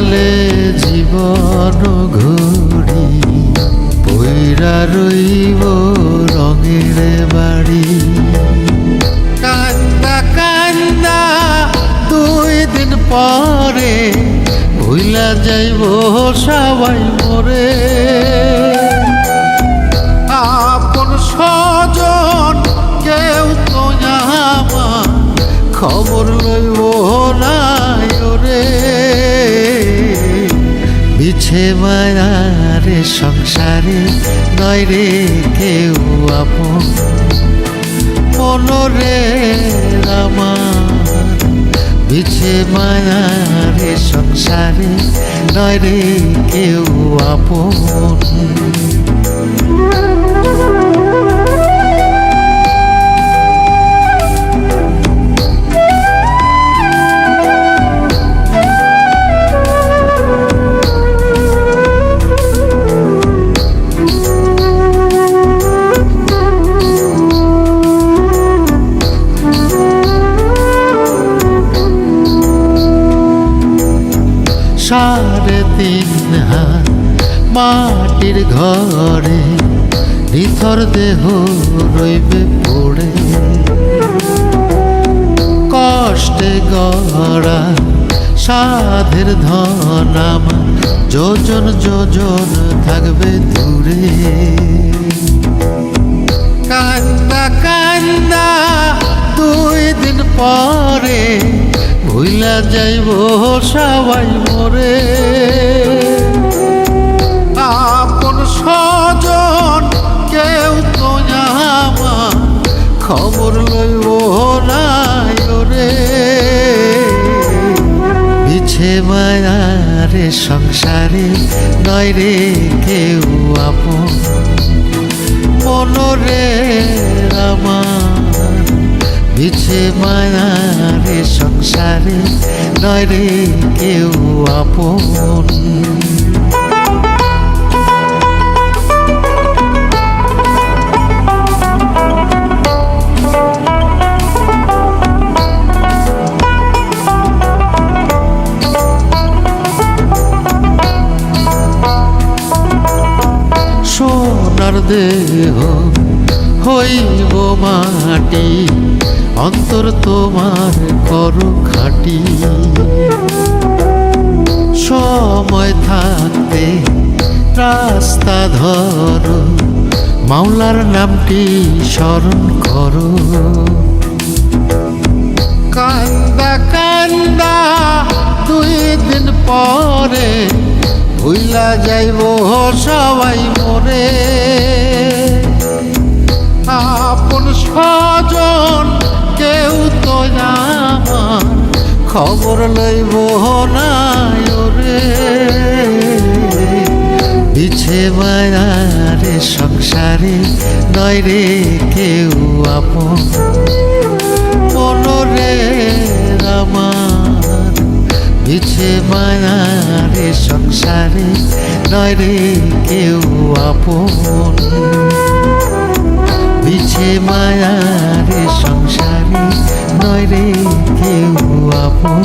গেলে জীবন ঘুরি পইরা রইব রঙের বাড়ি। কান্দা কান্দা 2 দিন পরে ভুইলা যাইব সবাই মরে। আপন স্বজন কেউ তো আমার খবর লইব না রে। বিছে মায়ারে সংসারে নয় রে কেউ আপন মনরে আমার। বিছে মায়ারে সংসারে নয় রে কেউ আপন। সাড়ে 3 হাত মাটির ঘরে নিথর দেহ রইবে পড়ে। কষ্টে গড়া সাধের ধন আমার যোজন যোজন থাকবে দূরে। কান্দা কান্দা 2 দিন পরে ভুইলা যাইব সবাই মরে। আপন স্বজন কেউ তো আমার খবর লইব না রে। বিছে মায়ারে সংসারে নয় রে কেউ আপন মনরে আমার। বিছে মায়ারে সংসারে নয় রে কেউ আপন। সোনার দেহ হইব মাটি অন্তর তোমার করো খাটি। সময় থাকতে রাস্তা ধরো মাওলার নামটি স্মরণ করো। কান্দা কান্দা 2 দিন পরে ভুইলা যাইব সবাই মরে। আপন স্বজন কেউ তো আমার খবর লইব না রে। বিছে মায়ারে সংসারে নয় রে কেউ আপন মনরে আমার। বিছে মায়ারে সংসারে নয় রে কেউ আপন। বিছে মায়ারে সংসারে নয় রে কেউ আপন।